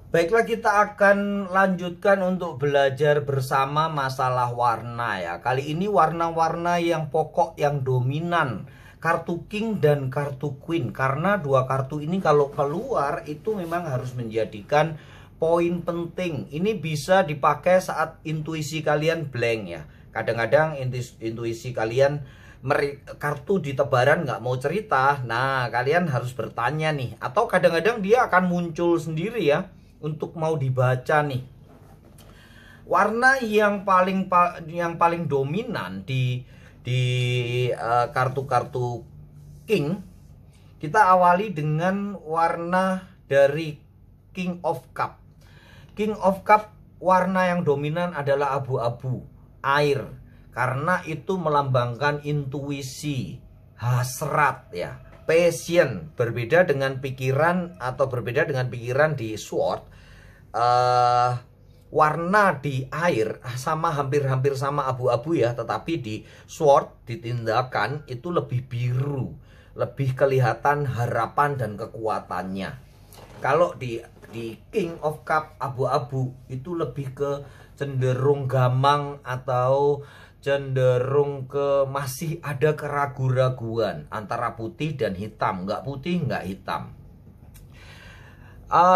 Baiklah, kita akan lanjutkan untuk belajar bersama masalah warna ya. Kali ini warna-warna yang pokok, yang dominan, kartu king dan kartu queen. Karena dua kartu ini kalau keluar itu memang harus menjadikan poin penting. Ini bisa dipakai saat intuisi kalian blank ya. Kadang-kadang intuisi kalian kartu di tebaran nggak mau cerita. Nah, kalian harus bertanya nih. Atau kadang-kadang dia akan muncul sendiri ya, untuk mau dibaca nih. Warna yang paling dominan di kartu-kartu king, kita awali dengan warna dari King of Cup. King of Cup, warna yang dominan adalah abu-abu, air. Karena itu melambangkan intuisi, hasrat ya, passion. Berbeda dengan pikiran atau berbeda dengan pikiran di sword, warna di air sama hampir-hampir sama abu-abu ya, tetapi di sword, di tindakan itu lebih biru, lebih kelihatan harapan dan kekuatannya. Kalau di King of Cup abu-abu itu lebih ke cenderung gamang atau cenderung ke masih ada keraguan-raguan antara putih dan hitam, nggak putih nggak hitam.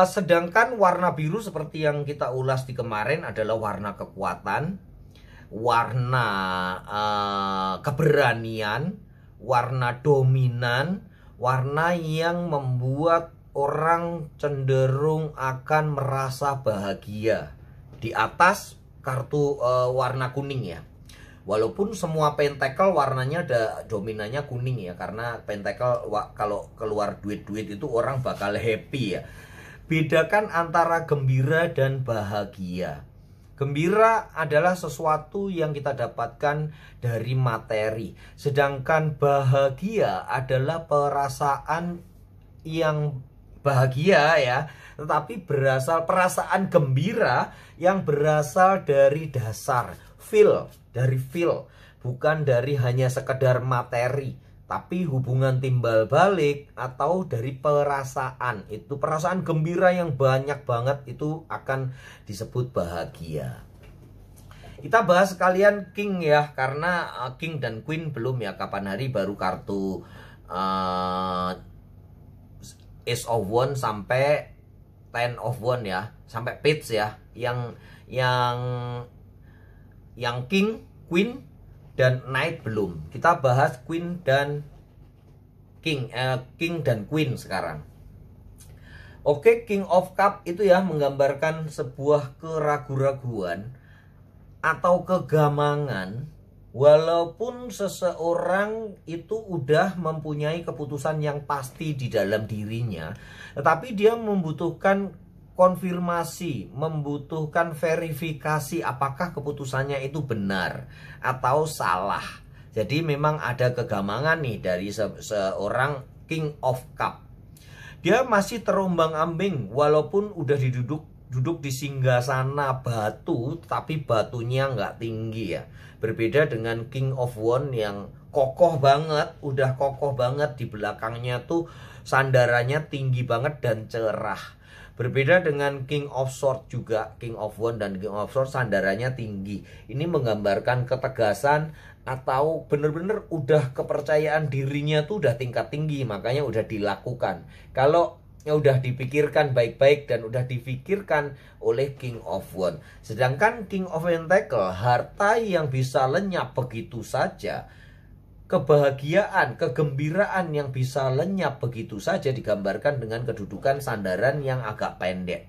Sedangkan warna biru seperti yang kita ulas di kemarin adalah warna kekuatan, warna keberanian, warna dominan, warna yang membuat orang cenderung akan merasa bahagia. Di atas kartu warna kuning ya. Walaupun semua pentacle warnanya ada dominannya kuning ya, karena pentacle kalau keluar duit-duit itu orang bakal happy ya. Bedakan antara gembira dan bahagia. Gembira adalah sesuatu yang kita dapatkan dari materi, sedangkan bahagia adalah perasaan yang bahagia ya, tetapi perasaan gembira yang berasal dari dasar, dari feel, bukan dari hanya sekedar materi, tapi hubungan timbal balik atau dari perasaan. Itu perasaan gembira yang banyak banget itu akan disebut bahagia. Kita bahas sekalian king ya, karena king dan queen belum ya. Kapan hari baru kartu Ace of Wands sampai Ten of Wands ya, sampai page ya. Yang king, queen, dan knight belum. Kita bahas queen dan king dan queen sekarang. Oke, King of Cup itu ya menggambarkan sebuah keraguan-raguan atau kegamangan. Walaupun seseorang itu udah mempunyai keputusan yang pasti di dalam dirinya, tetapi dia membutuhkan konfirmasi, membutuhkan verifikasi apakah keputusannya itu benar atau salah. Jadi memang ada kegamangan nih dari seorang King of Cup. Dia masih terombang-ambing walaupun udah duduk di singgasana batu, tapi batunya nggak tinggi ya. Berbeda dengan King of Wands yang kokoh banget, udah kokoh banget, di belakangnya tuh sandarannya tinggi banget dan cerah. Berbeda dengan King of Swords juga, King of Wands dan King of Swords sandarannya tinggi. Ini menggambarkan ketegasan atau bener-bener udah kepercayaan dirinya tuh udah tingkat tinggi, makanya udah dilakukan. Kalau ya udah dipikirkan baik-baik dan udah difikirkan oleh King of Wands. Sedangkan King of Pentacle, harta yang bisa lenyap begitu saja, kebahagiaan, kegembiraan yang bisa lenyap begitu saja, digambarkan dengan kedudukan sandaran yang agak pendek.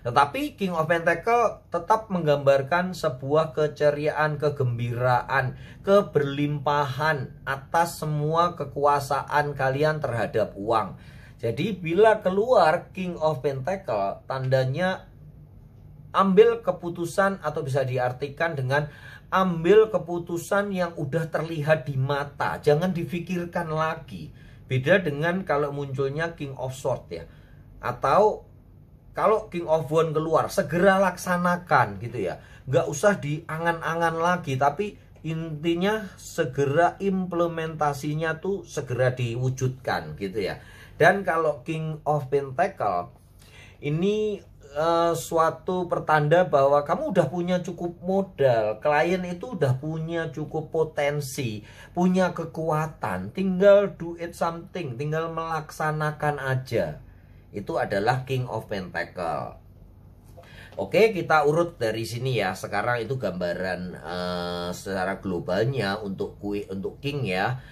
Tetapi King of Pentacle tetap menggambarkan sebuah keceriaan, kegembiraan, keberlimpahan atas semua kekuasaan kalian terhadap uang. Jadi bila keluar King of Pentacle, tandanya ambil keputusan, atau bisa diartikan dengan ambil keputusan yang udah terlihat di mata, jangan difikirkan lagi. Beda dengan kalau munculnya King of Swords ya, atau kalau King of Wands keluar, segera laksanakan gitu ya. Nggak usah diangan-angan lagi, tapi intinya segera implementasinya tuh segera diwujudkan gitu ya. Dan kalau King of Pentacle Ini suatu pertanda bahwa kamu udah punya cukup modal, klien itu udah punya cukup potensi, punya kekuatan, tinggal do it something, tinggal melaksanakan aja. Itu adalah King of Pentacle. Oke, kita urut dari sini ya. Sekarang itu gambaran secara globalnya untuk King ya.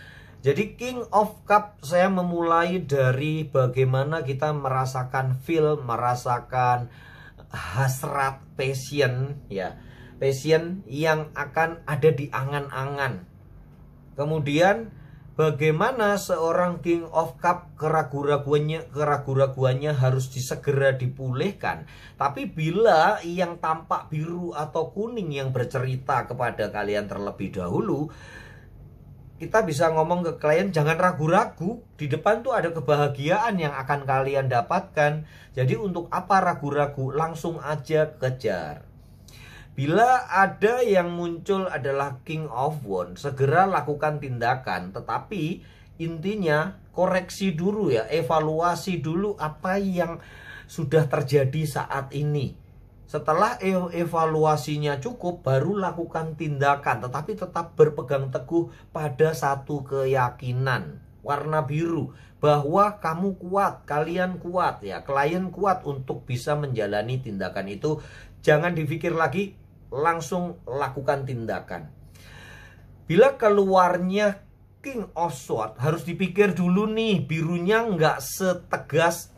Jadi King of Cup saya memulai dari bagaimana kita merasakan feel, merasakan hasrat, passion ya. Passion yang akan ada di angan-angan. Kemudian bagaimana seorang King of Cup keraguan-raguannya harus segera dipulihkan. Tapi bila yang tampak biru atau kuning yang bercerita kepada kalian terlebih dahulu, kita bisa ngomong ke klien, jangan ragu-ragu, di depan tuh ada kebahagiaan yang akan kalian dapatkan. Jadi untuk apa ragu-ragu, langsung aja kejar. Bila ada yang muncul adalah King of Wands, segera lakukan tindakan. Tetapi intinya koreksi dulu ya, evaluasi dulu apa yang sudah terjadi saat ini. Setelah evaluasinya cukup, baru lakukan tindakan. Tetapi tetap berpegang teguh pada satu keyakinan warna biru, bahwa kamu kuat, kalian kuat ya, klien kuat untuk bisa menjalani tindakan itu. Jangan dipikir lagi, langsung lakukan tindakan. Bila keluarnya King of Swords, harus dipikir dulu nih, birunya nggak setegas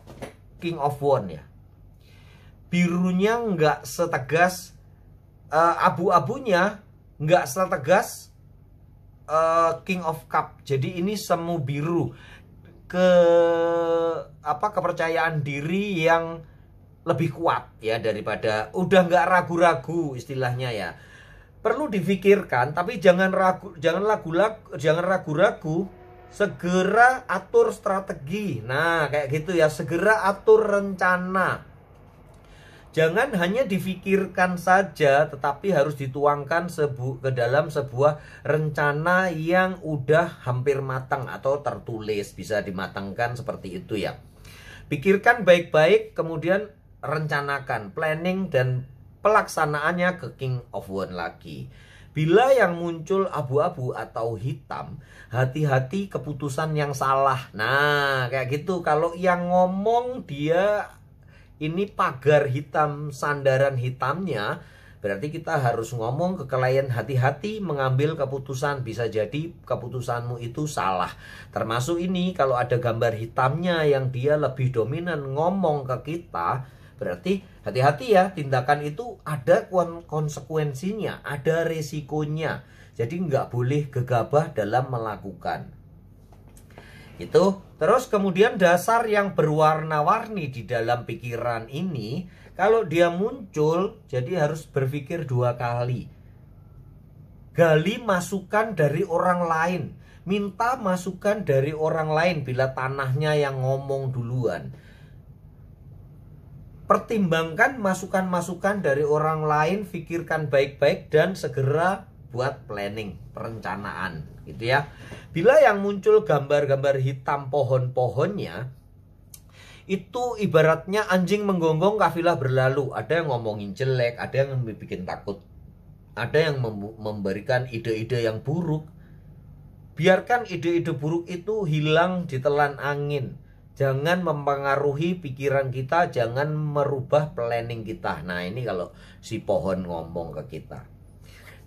King of Wands ya. Birunya nggak setegas, abu-abunya nggak setegas King of Cup. Jadi ini semu biru, kepercayaan diri yang lebih kuat ya, daripada udah nggak ragu-ragu istilahnya ya. Perlu difikirkan, tapi jangan ragu-ragu, segera atur strategi. Nah kayak gitu ya, segera atur rencana. Jangan hanya difikirkan saja, tetapi harus dituangkan ke dalam sebuah rencana yang udah hampir matang atau tertulis, bisa dimatangkan seperti itu ya. Pikirkan baik-baik, kemudian rencanakan, planning dan pelaksanaannya ke King of Wands lagi. Bila yang muncul abu-abu atau hitam, hati-hati keputusan yang salah. Nah kayak gitu, kalau yang ngomong dia ini pagar hitam, sandaran hitamnya, berarti kita harus ngomong ke klien, hati-hati mengambil keputusan, bisa jadi keputusanmu itu salah. Termasuk ini, kalau ada gambar hitamnya yang dia lebih dominan ngomong ke kita, berarti hati-hati ya, tindakan itu ada konsekuensinya, ada resikonya. Jadi nggak boleh gegabah dalam melakukan itu. Terus kemudian dasar yang berwarna-warni di dalam pikiran ini, kalau dia muncul, jadi harus berpikir 2 kali. Gali masukan dari orang lain, minta masukan dari orang lain bila tanahnya yang ngomong duluan. Pertimbangkan masukan-masukan dari orang lain, pikirkan baik-baik dan segera buat planning, perencanaan gitu ya. Bila yang muncul gambar-gambar hitam pohon-pohonnya, itu ibaratnya anjing menggonggong kafilah berlalu. Ada yang ngomongin jelek, ada yang bikin takut, ada yang memberikan ide-ide yang buruk. Biarkan ide-ide buruk itu hilang ditelan angin. Jangan mempengaruhi pikiran kita, jangan merubah planning kita. Nah ini kalau si pohon ngomong ke kita.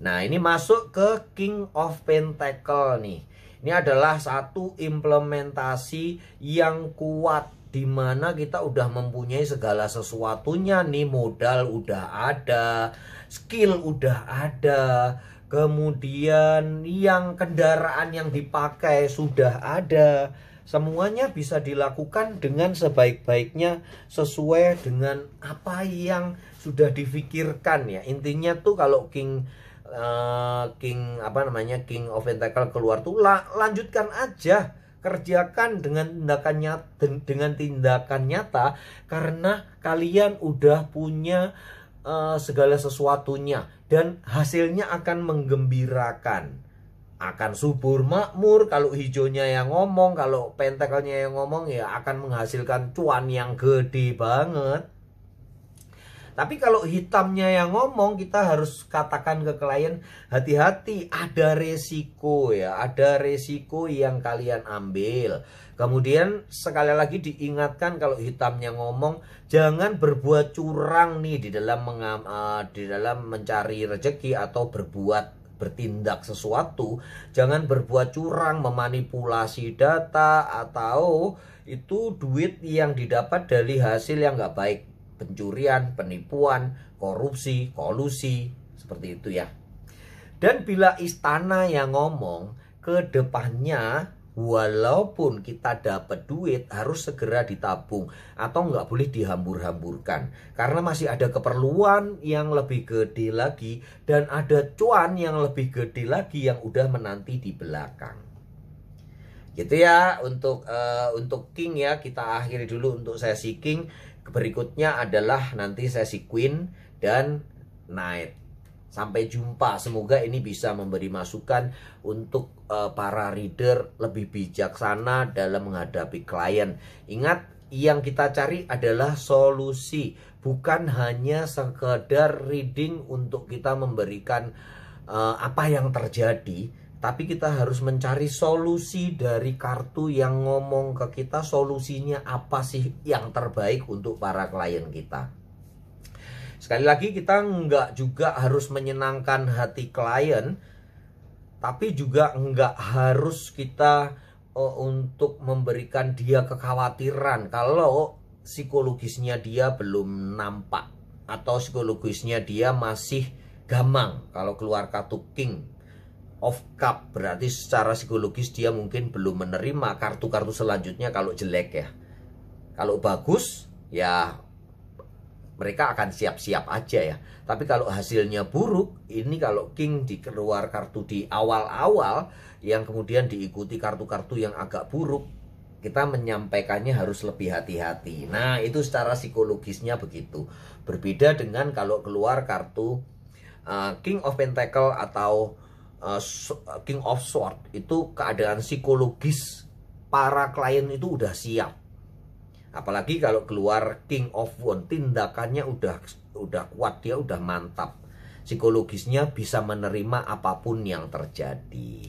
Nah ini masuk ke King of Pentacle nih. Ini adalah satu implementasi yang kuat, dimana kita udah mempunyai segala sesuatunya nih. Modal udah ada, skill udah ada, kemudian yang kendaraan yang dipakai sudah ada. Semuanya bisa dilakukan dengan sebaik-baiknya, sesuai dengan apa yang sudah difikirkan ya. Intinya tuh kalau King of Pentacle keluar tuh, lanjutkan aja, kerjakan dengan tindakan nyata, karena kalian udah punya segala sesuatunya dan hasilnya akan menggembirakan. akan subur makmur. Kalau hijaunya yang ngomong, kalau pentakelnya yang ngomong, ya akan menghasilkan cuan yang gede banget. Tapi kalau hitamnya yang ngomong, kita harus katakan ke klien, hati-hati, ada resiko ya, ada resiko yang kalian ambil. Kemudian sekali lagi diingatkan, kalau hitamnya ngomong, jangan berbuat curang nih di dalam mencari rezeki atau bertindak sesuatu. Jangan berbuat curang, memanipulasi data, atau itu duit yang didapat dari hasil yang nggak baik. Pencurian, penipuan, korupsi, kolusi, seperti itu ya. Dan bila istana yang ngomong, ke depannya walaupun kita dapat duit harus segera ditabung atau nggak boleh dihambur-hamburkan, karena masih ada keperluan yang lebih gede lagi dan ada cuan yang lebih gede lagi yang udah menanti di belakang. Gitu ya untuk king ya. Kita akhiri dulu untuk sesi king. Berikutnya adalah nanti sesi queen dan knight. Sampai jumpa. Semoga ini bisa memberi masukan untuk para reader lebih bijaksana dalam menghadapi klien. Ingat, yang kita cari adalah solusi, bukan hanya sekedar reading untuk kita memberikan apa yang terjadi. Tapi kita harus mencari solusi dari kartu yang ngomong ke kita, solusinya apa sih yang terbaik untuk para klien kita. Sekali lagi, kita nggak juga harus menyenangkan hati klien, tapi juga nggak harus kita untuk memberikan dia kekhawatiran kalau psikologisnya dia belum nampak atau psikologisnya dia masih gamang. Kalau keluar kartu king of cup, berarti secara psikologis dia mungkin belum menerima kartu-kartu selanjutnya kalau jelek ya. Kalau bagus ya mereka akan siap-siap aja ya. Tapi kalau hasilnya buruk, ini kalau king dikeluar kartu di awal-awal yang kemudian diikuti kartu-kartu yang agak buruk, kita menyampaikannya harus lebih hati-hati. Nah, itu secara psikologisnya begitu. Berbeda dengan kalau keluar kartu king of pentacle atau king of sword, itu keadaan psikologis para klien itu udah siap. Apalagi kalau keluar king of wand, tindakannya udah kuat, dia udah mantap. Psikologisnya bisa menerima apapun yang terjadi.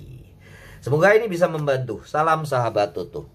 Semoga ini bisa membantu. Salam sahabat Tutu.